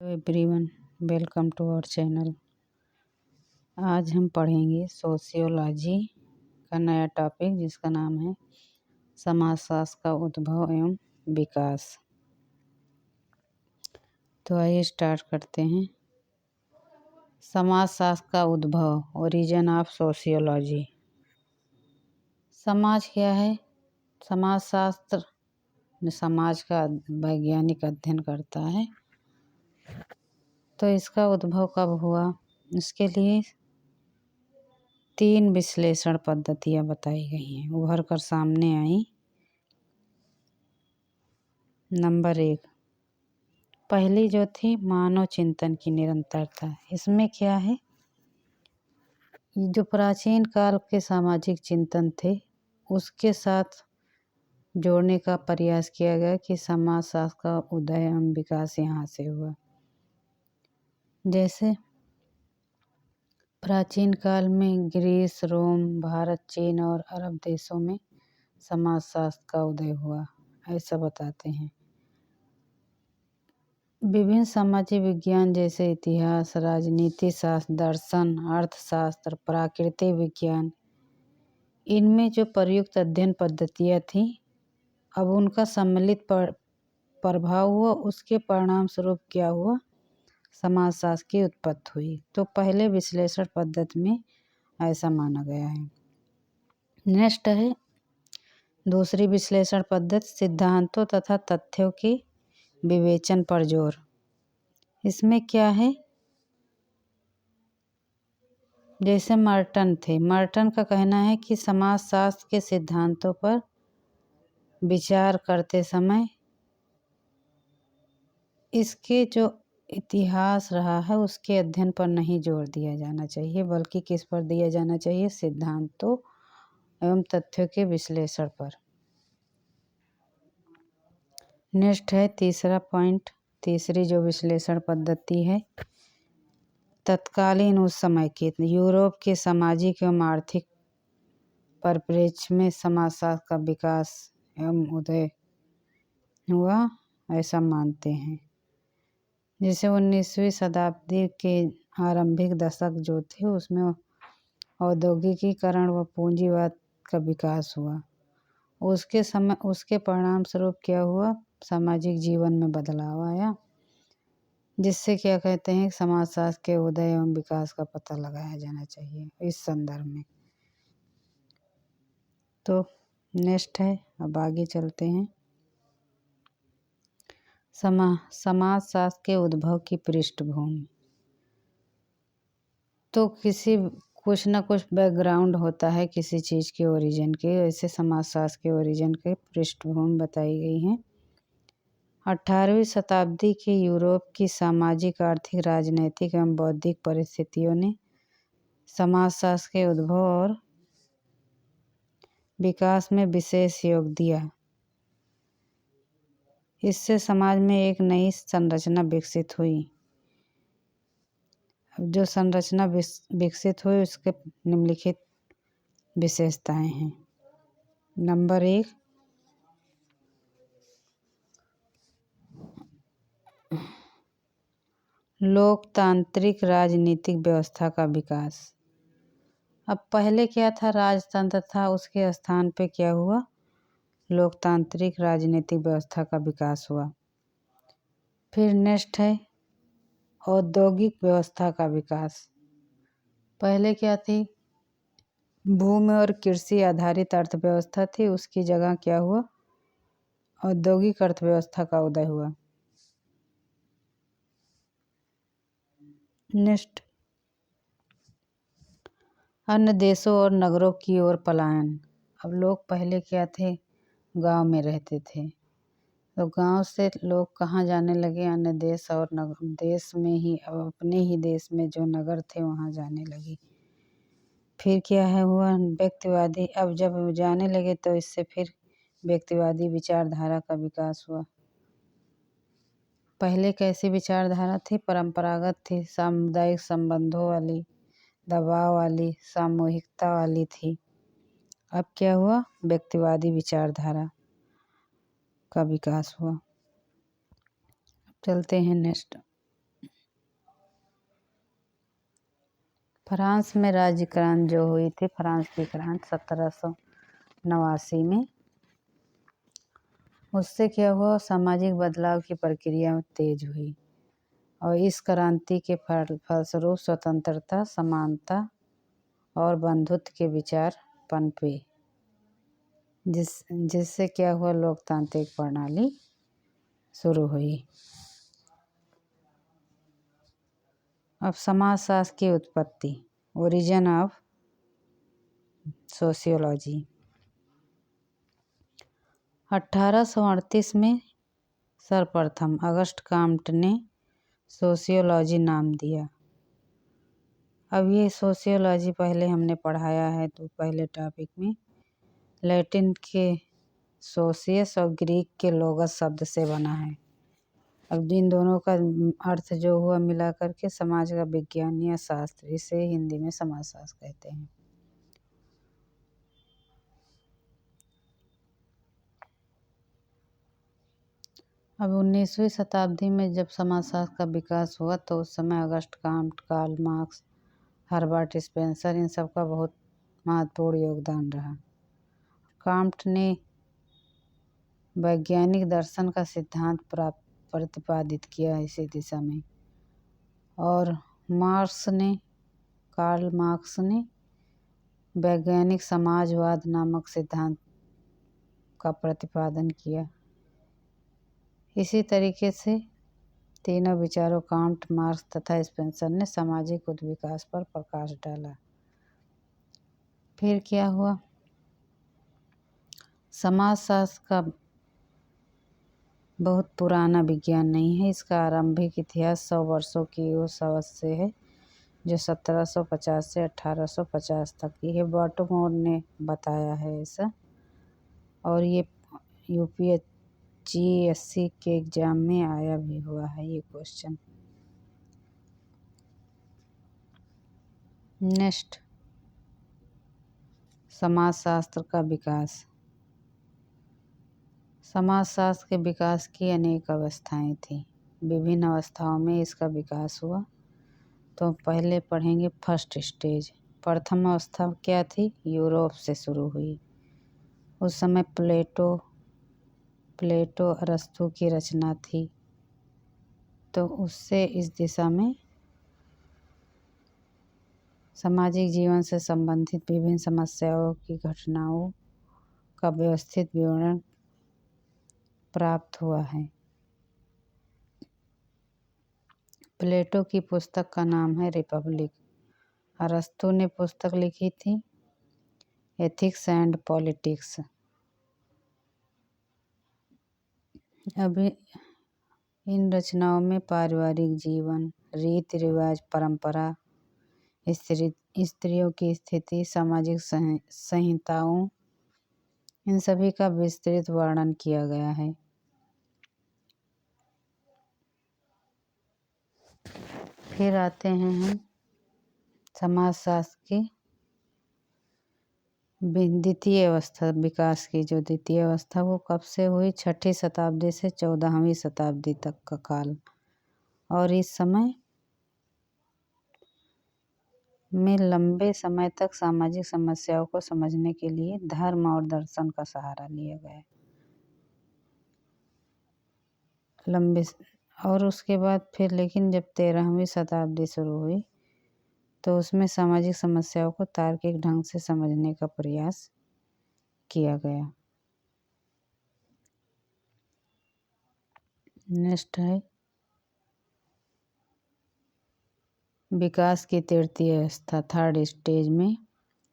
Hello everyone, welcome to our channel. आज हम पढ़ेंगे सोशियोलॉजी का नया टॉपिक जिसका नाम है समाजशास्त्र का उद्भव एवं विकास। तो आइए स्टार्ट करते हैं। समाजशास्त्र का उद्भव, ओरिजिन ऑफ सोशियोलॉजी। समाज क्या है? समाजशास्त्र समाज का वैज्ञानिक अध्ययन करता है। तो इसका उद्भव कब हुआ? इसके लिए 3 विश्लेषण पद्धतियाँ बताई गई हैं, उभर कर सामने आई। नंबर 1, पहली जो थी मानव चिंतन की निरंतरता। इसमें क्या है, जो प्राचीन काल के सामाजिक चिंतन थे उसके साथ जोड़ने का प्रयास किया गया कि समाजशास्त्र का उदय एवं विकास यहाँ से हुआ। जैसे प्राचीन काल में ग्रीस, रोम, भारत, चीन और अरब देशों में समाजशास्त्र का उदय हुआ, ऐसा बताते हैं। विभिन्न सामाजिक विज्ञान जैसे इतिहास, राजनीति शास्त्र, दर्शन, अर्थशास्त्र, प्राकृतिक विज्ञान, इनमें जो प्रयुक्त अध्ययन पद्धतियाँ थीं, अब उनका सम्मिलित प्रभाव हुआ। उसके परिणाम स्वरूप क्या हुआ? समाजशास्त्र की उत्पत्ति हुई। तो पहले विश्लेषण पद्धति में ऐसा माना गया है। नेक्स्ट है दूसरी विश्लेषण पद्धति, सिद्धांतों तथा तथ्यों के विवेचन पर जोर। इसमें क्या है, जैसे मर्टन का कहना है कि समाजशास्त्र के सिद्धांतों पर विचार करते समय इसके जो इतिहास रहा है उसके अध्ययन पर नहीं जोर दिया जाना चाहिए, बल्कि किस पर दिया जाना चाहिए? सिद्धांतों एवं तथ्यों के विश्लेषण पर। नेक्स्ट है तीसरा पॉइंट, तीसरी जो विश्लेषण पद्धति है, तत्कालीन उस समय के यूरोप के सामाजिक एवं आर्थिक परिप्रेक्ष्य में समाजशास्त्र का विकास एवं उदय हुआ, ऐसा मानते हैं। जैसे 19वीं शताब्दी के आरंभिक दशक जो थे उसमें औद्योगिकीकरण व पूंजीवाद का विकास हुआ। उसके परिणाम स्वरूप क्या हुआ? सामाजिक जीवन में बदलाव आया, जिससे क्या कहते हैं, समाजशास्त्र के उदय एवं विकास का पता लगाया जाना चाहिए इस संदर्भ में। तो नेक्स्ट है, अब आगे चलते हैं। समाजशास्त्र के उद्भव की पृष्ठभूमि। तो कुछ ना कुछ बैकग्राउंड होता है किसी चीज़ के ओरिजिन के, ऐसे समाजशास्त्र के ओरिजिन के पृष्ठभूमि बताई गई हैं। 18वीं शताब्दी के यूरोप की सामाजिक, आर्थिक, राजनैतिक एवं बौद्धिक परिस्थितियों ने समाजशास्त्र के उद्भव और विकास में विशेष योग दिया। इससे समाज में एक नई संरचना विकसित हुई। जो संरचना विकसित हुई उसके निम्नलिखित विशेषताएं हैं। नंबर 1, लोकतांत्रिक राजनीतिक व्यवस्था का विकास। अब पहले क्या था? राजतंत्र था, उसके स्थान पे क्या हुआ? लोकतांत्रिक राजनीतिक व्यवस्था का विकास हुआ। फिर नेक्स्ट है औद्योगिक व्यवस्था का विकास। पहले क्या थी? भूमि और कृषि आधारित अर्थव्यवस्था थी, उसकी जगह क्या हुआ? औद्योगिक अर्थव्यवस्था का उदय हुआ। नेक्स्ट, अन्य देशों और नगरों की ओर पलायन। अब लोग पहले क्या थे? गांव में रहते थे, तो गांव से लोग कहाँ जाने लगे? अन्य देश और देश में ही, अब अपने ही देश में जो नगर थे वहाँ जाने लगे। फिर क्या है हुआ? व्यक्तिवादी, अब जब जाने लगे तो इससे फिर व्यक्तिवादी विचारधारा का विकास हुआ। पहले कैसी विचारधारा थी? परंपरागत थी, सामुदायिक संबंधों वाली, दबाव वाली, सामूहिकता वाली थी। अब क्या हुआ? व्यक्तिवादी विचारधारा का विकास हुआ। चलते हैं नेक्स्ट। फ्रांस में राज्य क्रांति जो हुई थी, फ्रांस की क्रांति 1789 में, उससे क्या हुआ, सामाजिक बदलाव की प्रक्रिया तेज हुई और इस क्रांति के फलस्वरूप स्वतंत्रता, समानता और बंधुत्व के विचार पनपे, जिससे क्या हुआ, लोकतांत्रिक प्रणाली शुरू हुई। अब समाजशास्त्र की उत्पत्ति, ओरिजिन ऑफ सोशियोलॉजी। 1838 में सर्वप्रथम अगस्ट काम्ट ने सोशियोलॉजी नाम दिया। अब ये सोशियोलॉजी पहले हमने पढ़ाया है, तो पहले टॉपिक में लैटिन के सोशियस और ग्रीक के लोगस शब्द से बना है। अब इन दोनों का अर्थ जो हुआ मिला करके समाज का विज्ञान या शास्त्र, इसे हिंदी में समाजशास्त्र कहते हैं। अब 19वीं शताब्दी में जब समाजशास्त्र का विकास हुआ तो उस समय Auguste Comte, Karl Marx, Herbert Spencer, इन सब का बहुत महत्वपूर्ण योगदान रहा। काम्ट ने वैज्ञानिक दर्शन का सिद्धांत प्रतिपादित किया इसी दिशा में, और कार्ल मार्क्स ने वैज्ञानिक समाजवाद नामक सिद्धांत का प्रतिपादन किया। इसी तरीके से तीनों विचारों काम्ट, मार्क्स तथा स्पेंसर ने सामाजिक उद्विकास पर प्रकाश डाला। फिर क्या हुआ, समाजशास्त्र का बहुत पुराना विज्ञान नहीं है। इसका आरंभिक इतिहास 100 वर्षों की उस अवधि से है जो 1750 से 1850 तक की है। बर्टमोर ने बताया है ऐसा, और ये UPSC के एग्जाम में आया भी हुआ है ये क्वेश्चन। नेक्स्ट, समाजशास्त्र का विकास। समाजशास्त्र के विकास की अनेक अवस्थाएं थी। विभिन्न अवस्थाओं में इसका विकास हुआ। तो पहले पढ़ेंगे फर्स्ट स्टेज। प्रथम अवस्था क्या थी, यूरोप से शुरू हुई। उस समय प्लेटो अरस्तु की रचना थी, तो उससे इस दिशा में सामाजिक जीवन से संबंधित विभिन्न समस्याओं की घटनाओं का व्यवस्थित विवरण प्राप्त हुआ है। प्लेटो की पुस्तक का नाम है रिपब्लिक। अरस्तु ने पुस्तक लिखी थी एथिक्स एंड पॉलिटिक्स। अभी इन रचनाओं में पारिवारिक जीवन, रीति रिवाज, परंपरा, स्त्रियों की स्थिति, सामाजिक संहिताओं, इन सभी का विस्तृत वर्णन किया गया है। फिर आते हैं हम समाजशास्त्र की द्वितीय अवस्था विकास की। जो द्वितीय अवस्था वो कब से हुई, 6ठी शताब्दी से 14वीं शताब्दी तक का काल। और इस समय में लंबे समय तक सामाजिक समस्याओं को समझने के लिए धर्म और दर्शन का सहारा लिया गया। और उसके बाद फिर लेकिन जब 13वीं शताब्दी शुरू हुई तो उसमें सामाजिक समस्याओं को तार्किक ढंग से समझने का प्रयास किया गया। नेक्स्ट है विकास की तृतीय अवस्था, थर्ड स्टेज में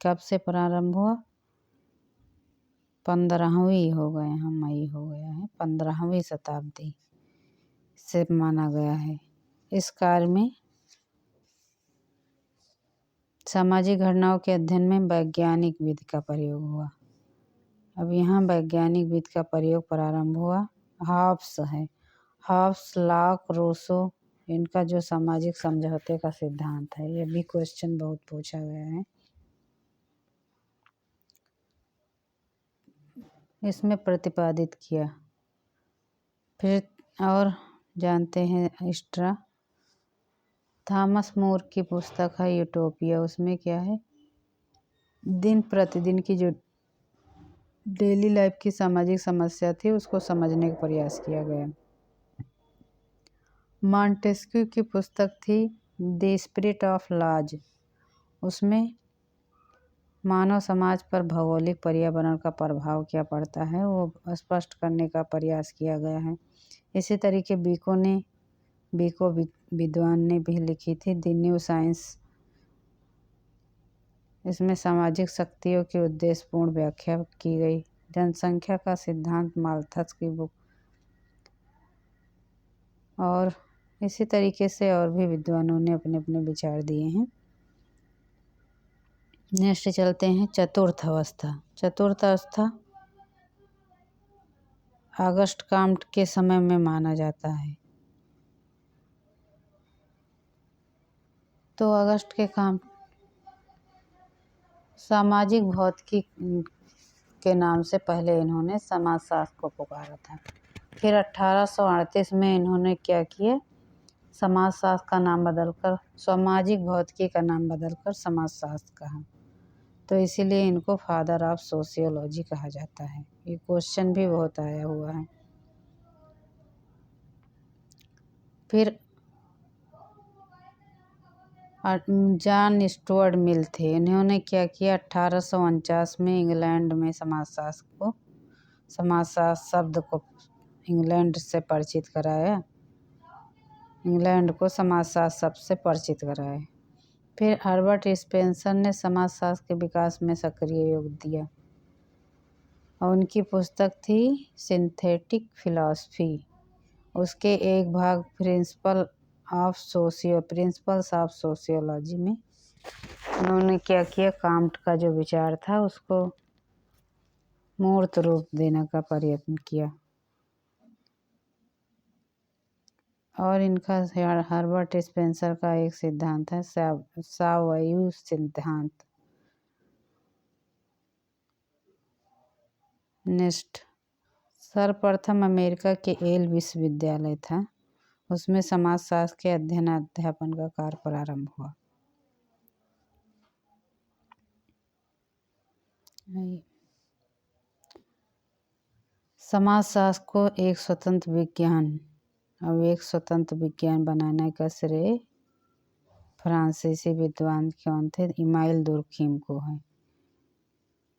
कब से प्रारंभ हुआ, 15वीं हो गए हम, मई हो गया है, 15वीं शताब्दी से माना गया है। इस काल में सामाजिक घटनाओं के अध्ययन में वैज्ञानिक विधि का प्रयोग हुआ। अब यहाँ वैज्ञानिक विधि का प्रयोग प्रारंभ हुआ। हॉब्स, लॉक, रूसो, इनका जो सामाजिक समझौते का सिद्धांत है, ये भी क्वेश्चन बहुत पूछा गया है। इसमें प्रतिपादित किया। फिर और जानते हैं थॉमस मोर की पुस्तक है यूटोपिया। उसमें क्या है, दिन प्रतिदिन की जो डेली लाइफ की सामाजिक समस्या थी उसको समझने का प्रयास किया गया। मॉन्टेस्क्यू की पुस्तक थी द स्पिरिट ऑफ लॉज। उसमें मानव समाज पर भौगोलिक पर्यावरण का प्रभाव क्या पड़ता है वो स्पष्ट करने का प्रयास किया गया है। इसी तरीके बीको विद्वान ने भी लिखी थी द न्यू साइंस। इसमें सामाजिक शक्तियों की उद्देश्यपूर्ण व्याख्या की गई। जनसंख्या का सिद्धांत माल्थस की बुक। और इसी तरीके से और भी विद्वानों ने अपने अपने विचार दिए हैं। नेक्स्ट चलते हैं चतुर्थ अवस्था। चतुर्थ अवस्था ऑगस्ट काम्ट के समय में माना जाता है। तो ऑगस्ट के काम्ट सामाजिक भौतिकी के नाम से पहले इन्होंने समाजशास्त्र को पुकारा था। फिर 1838 में इन्होंने क्या किया, समाजशास्त्र का नाम बदलकर सामाजिक भौतिकी का नाम बदलकर समाजशास्त्र कहा। तो इसीलिए इनको फादर ऑफ सोशियोलॉजी कहा जाता है। ये क्वेश्चन भी बहुत आया हुआ है। फिर जॉन स्टुअर्ट मिल थे। इन्होंने क्या किया, 1849 में इंग्लैंड में समाजशास्त्र शब्द को इंग्लैंड से परिचित कराया। इंग्लैंड को समाजशास्त्र शब्द से परिचित कराया। फिर हर्बर्ट स्पेंसर ने समाजशास्त्र के विकास में सक्रिय योग दिया और उनकी पुस्तक थी सिंथेटिक फिलॉसफी। उसके एक भाग प्रिंसिपल्स ऑफ सोशियोलॉजी में उन्होंने क्या किया, काम्ट का जो विचार था उसको मूर्त रूप देने का प्रयत्न किया। और इनका हर्बर्ट स्पेंसर का एक सिद्धांत है सावयव सिद्धांत। नेक्स्ट, सर्वप्रथम अमेरिका के येल विश्वविद्यालय था। उसमें समाजशास्त्र के अध्यापन का कार्य प्रारंभ हुआ। समाजशास्त्र को एक स्वतंत्र विज्ञान बनाने का श्रेय फ्रांसीसी विद्वान कौन थे, इमाइल दुर्खिम को है।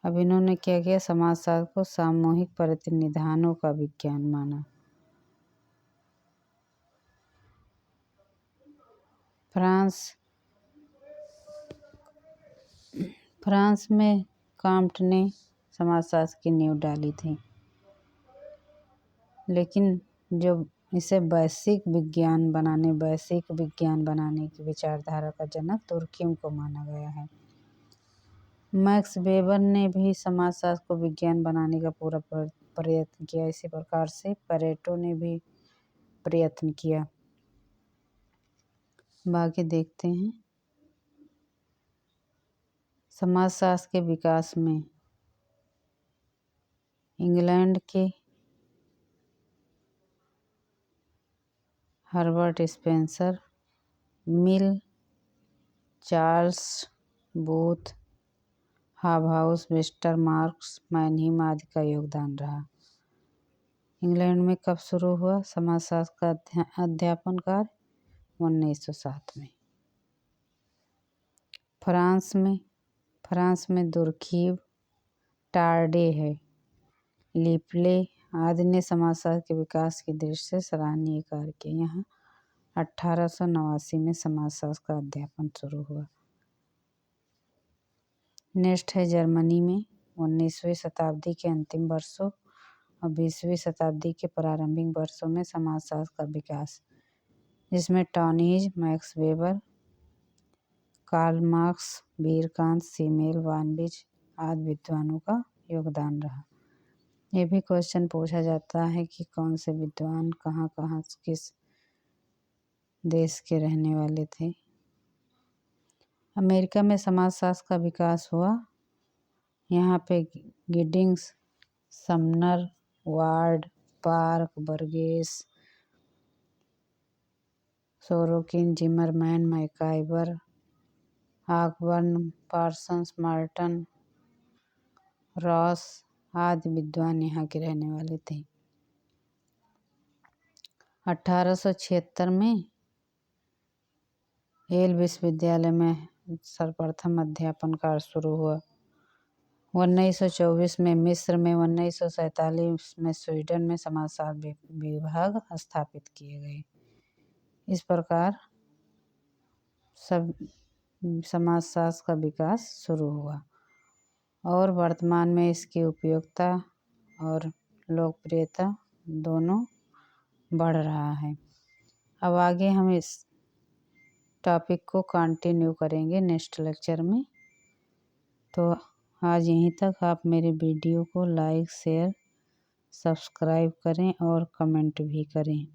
अब इन्होंने क्या किया, समाजशास्त्र को सामूहिक प्रतिनिधानों का विज्ञान माना। फ्रांस में काम्ट ने समाजशास्त्र की नींव डाली थी, लेकिन जो इसे वैश्विक विज्ञान बनाने की विचारधारा का जनक दुर्खिम को माना गया है। मैक्स वेबर ने भी समाजशास्त्र को विज्ञान बनाने का पूरा प्रयत्न किया। इसी प्रकार से पेरेटो ने भी प्रयत्न किया। बाकी देखते हैं। समाजशास्त्र के विकास में इंग्लैंड के हर्बर्ट स्पेंसर, मिल, चार्ल्स बूथ, हाबहाउस, मिस्टर मार्क्स, मैनहीम आदि का योगदान रहा। इंग्लैंड में कब शुरू हुआ समाजशास्त्र का अध्यापन कार्य? 1907 में। फ्रांस में दुर्खिम, टार्डे है, लिपले आदि ने समाजशास्त्र के विकास की दृष्टि से सराहनीय कार्य किया। यहाँ 1889 में समाजशास्त्र का अध्यापन शुरू हुआ। नेक्स्ट है जर्मनी में 19वीं शताब्दी के अंतिम वर्षों और 20वीं शताब्दी के प्रारंभिक वर्षों में समाजशास्त्र का विकास, जिसमें टॉनीज, मैक्स वेबर, कार्ल मार्क्स, वीरकांत, सीमेल, वानविच आदि विद्वानों का योगदान रहा। ये भी क्वेश्चन पूछा जाता है कि कौन से विद्वान कहाँ किस देश के रहने वाले थे। अमेरिका में समाजशास्त्र का विकास हुआ। यहाँ पे Giddings, Sumner, Ward, Park, Burgess, Sorokin, Zimmerman, MacIver, Ogburn, Parsons, Merton, Ross आदि विद्वान यहाँ के रहने वाले थे। 1876 में येल विश्वविद्यालय में सर्वप्रथम अध्यापन कार्य शुरू हुआ। 1924 में मिस्र में, 1947 में स्वीडन में समाजशास्त्र विभाग स्थापित किए गए। इस प्रकार सब समाजशास्त्र का विकास शुरू हुआ और वर्तमान में इसकी उपयोगिता और लोकप्रियता दोनों बढ़ रहा है। अब आगे हम इस टॉपिक को कंटिन्यू करेंगे नेक्स्ट लेक्चर में। तो आज यहीं तक। आप मेरे वीडियो को लाइक, शेयर, सब्सक्राइब करें और कमेंट भी करें।